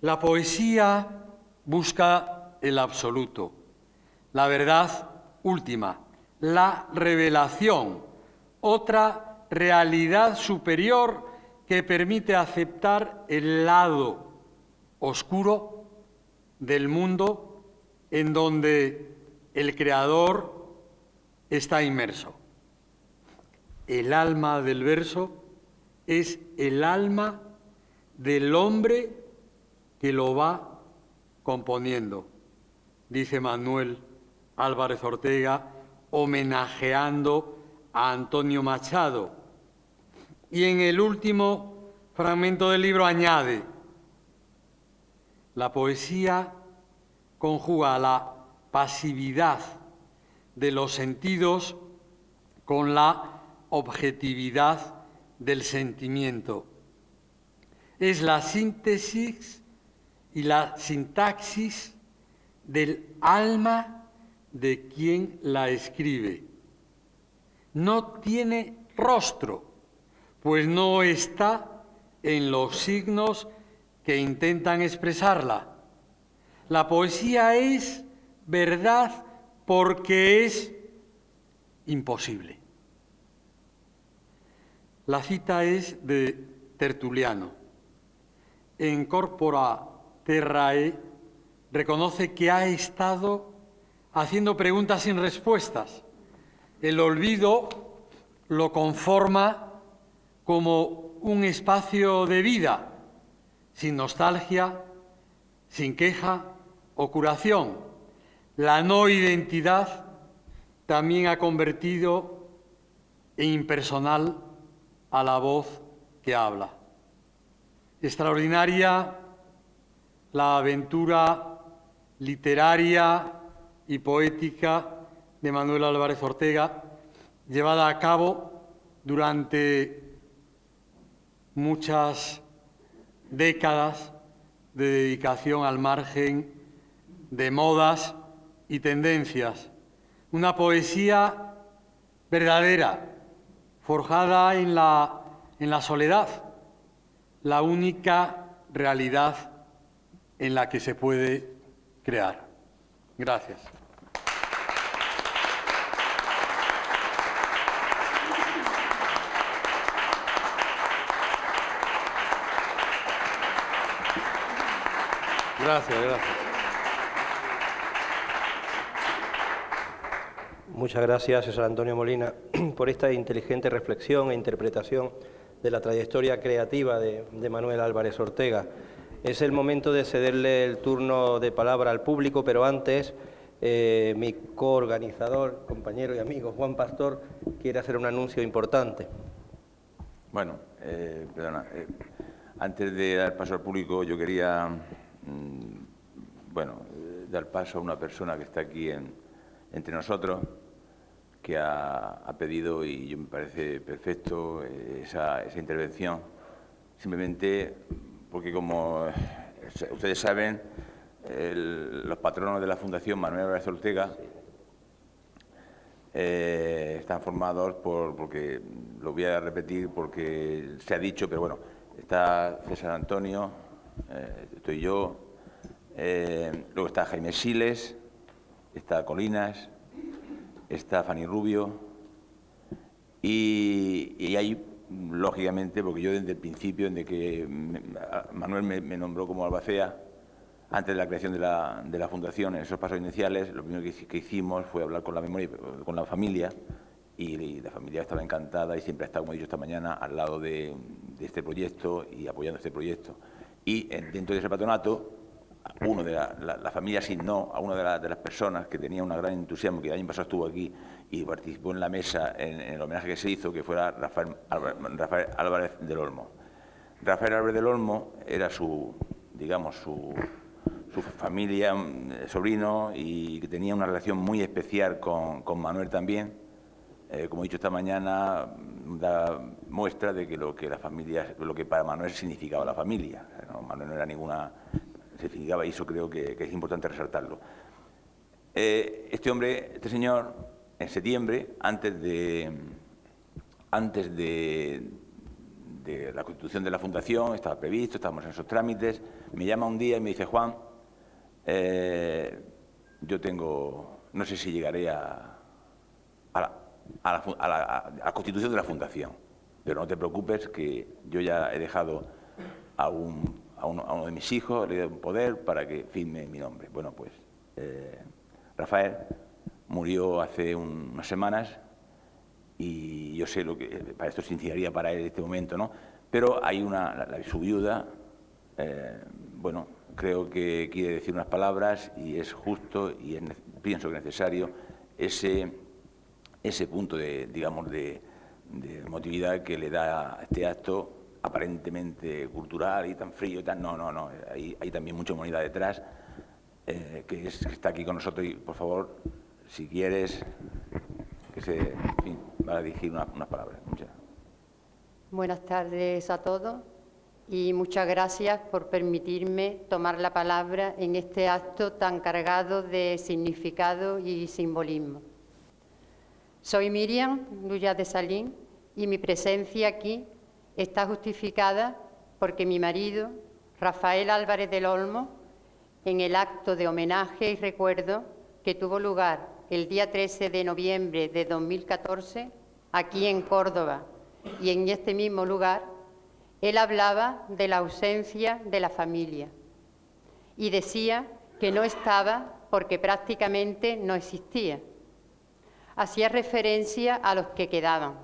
C: La poesía busca el absoluto, la verdad última, la revelación, otra realidad superior que permite aceptar el lado oscuro del mundo en donde el Creador está inmerso. El alma del verso es el alma del hombre que lo va componiendo, dice Manuel Álvarez Ortega, homenajeando a Antonio Machado. Y en el último fragmento del libro añade: la poesía conjuga la pasividad de los sentidos con la objetividad del sentimiento. Es la síntesis y la sintaxis del alma de quien la escribe. No tiene rostro, pues no está en los signos que intentan expresarla. La poesía es verdad porque es imposible. La cita es de Tertuliano. En Corpora Terrae reconoce que ha estado haciendo preguntas sin respuestas. El olvido lo conforma como un espacio de vida, sin nostalgia, sin queja o curación. La no identidad también ha convertido en impersonal a la voz que habla. Extraordinaria la aventura literaria y poética de Manuel Álvarez Ortega, llevada a cabo durante muchas décadas de dedicación al margen de modas y tendencias. Una poesía verdadera, forjada en la soledad, la única realidad en la que se puede crear. Gracias. Gracias, gracias.
A: Muchas gracias, César Antonio Molina, por esta inteligente reflexión e interpretación de la trayectoria creativa de Manuel Álvarez Ortega. Es el momento de cederle el turno de palabra al público, pero antes mi coorganizador, compañero y amigo Juan Pastor quiere hacer un anuncio importante.
B: Bueno, antes de dar paso al público, yo quería dar paso a una persona que está aquí entre nosotros, que ha pedido, y me parece perfecto esa intervención, simplemente porque, como ustedes saben, los patronos de la Fundación Manuel Álvarez Ortega están formados porque, lo voy a repetir porque se ha dicho, pero bueno, está César Antonio, estoy yo, luego está Jaime Siles, está Colinas, está Fanny Rubio y hay, lógicamente, porque yo desde el principio, desde que Manuel me nombró como albacea, antes de la creación de la Fundación, en esos pasos iniciales, lo primero que hicimos fue hablar con la memoria, con la familia, y la familia estaba encantada y siempre ha estado, como he dicho esta mañana, al lado de este proyecto y apoyando este proyecto. Y dentro de ese patronato, uno de la familia asignó a una de las personas que tenía un gran entusiasmo, que el año pasado estuvo aquí y participó en la mesa en el homenaje que se hizo, que fuera Rafael Álvarez del Olmo. Rafael Álvarez del Olmo era su familia, sobrino, y que tenía una relación muy especial con Manuel también. Como he dicho esta mañana, da muestra de que lo que para Manuel significaba la familia. Manuel no era ninguna... se significaba, y eso creo que es importante resaltarlo. Este señor, en septiembre, antes de la constitución de la Fundación, estaba previsto, estábamos en esos trámites, me llama un día y me dice: Juan, Yo tengo, no sé si llegaré a la constitución de la fundación, pero no te preocupes que yo ya he dejado a uno de mis hijos, le he dado un poder para que firme mi nombre. Bueno, pues Rafael murió hace unas semanas y yo sé lo que para esto significaría para él en este momento, ¿no? Pero hay su viuda, bueno, creo que quiere decir unas palabras y es justo y pienso que es necesario ese punto digamos, de emotividad que le da a este acto aparentemente cultural y tan frío y tan... No, hay también mucha humanidad detrás, que está aquí con nosotros y, por favor, si quieres, en fin, va a dirigir unas palabras. Muchas gracias.
D: Buenas tardes a todos y muchas gracias por permitirme tomar la palabra en este acto tan cargado de significado y simbolismo. Soy Miriam Luya de Salín y mi presencia aquí está justificada porque mi marido, Rafael Álvarez del Olmo, en el acto de homenaje y recuerdo que tuvo lugar el día 13 de noviembre de 2014, aquí en Córdoba, y en este mismo lugar, él hablaba de la ausencia de la familia y decía que no estaba porque prácticamente no existía. Hacía referencia a los que quedaban.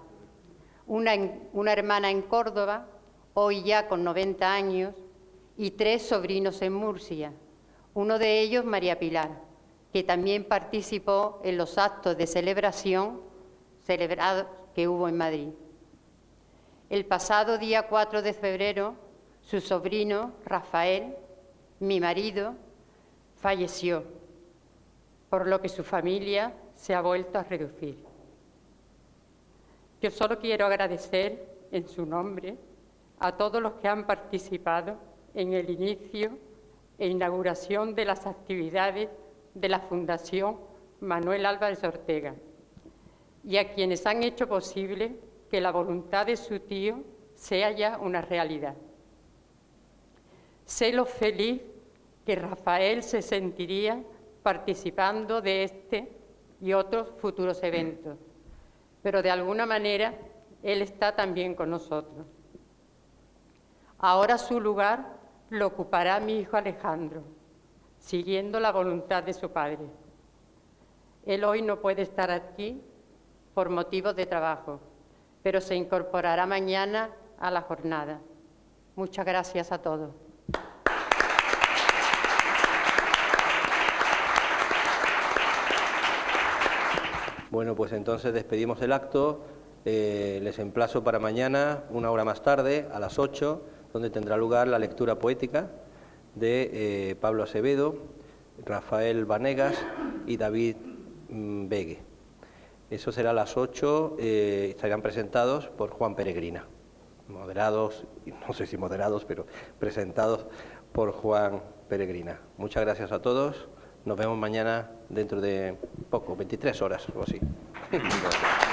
D: Una hermana en Córdoba, hoy ya con 90 años, y 3 sobrinos en Murcia, uno de ellos María Pilar, que también participó en los actos de celebración celebrados que hubo en Madrid. El pasado día 4 de febrero, su sobrino, Rafael, mi marido, falleció, por lo que su familia se ha vuelto a reducir. Yo solo quiero agradecer en su nombre a todos los que han participado en el inicio e inauguración de las actividades de la Fundación Manuel Álvarez Ortega y a quienes han hecho posible que la voluntad de su tío sea ya una realidad. Sé lo feliz que Rafael se sentiría participando de este y otros futuros eventos, pero de alguna manera él está también con nosotros. Ahora su lugar lo ocupará mi hijo Alejandro, siguiendo la voluntad de su padre. Él hoy no puede estar aquí por motivos de trabajo, pero se incorporará mañana a la jornada. Muchas gracias a todos.
A: Bueno, pues entonces despedimos el acto. Les emplazo para mañana, una hora más tarde, a las 8, donde tendrá lugar la lectura poética de Pablo Acevedo, Rafael Vanegas y David Vegue. Eso será a las 8, estarán presentados por Juan Peregrina, moderados, no sé si moderados, pero presentados por Juan Peregrina. Muchas gracias a todos, nos vemos mañana dentro de poco, 23 horas o así. Gracias.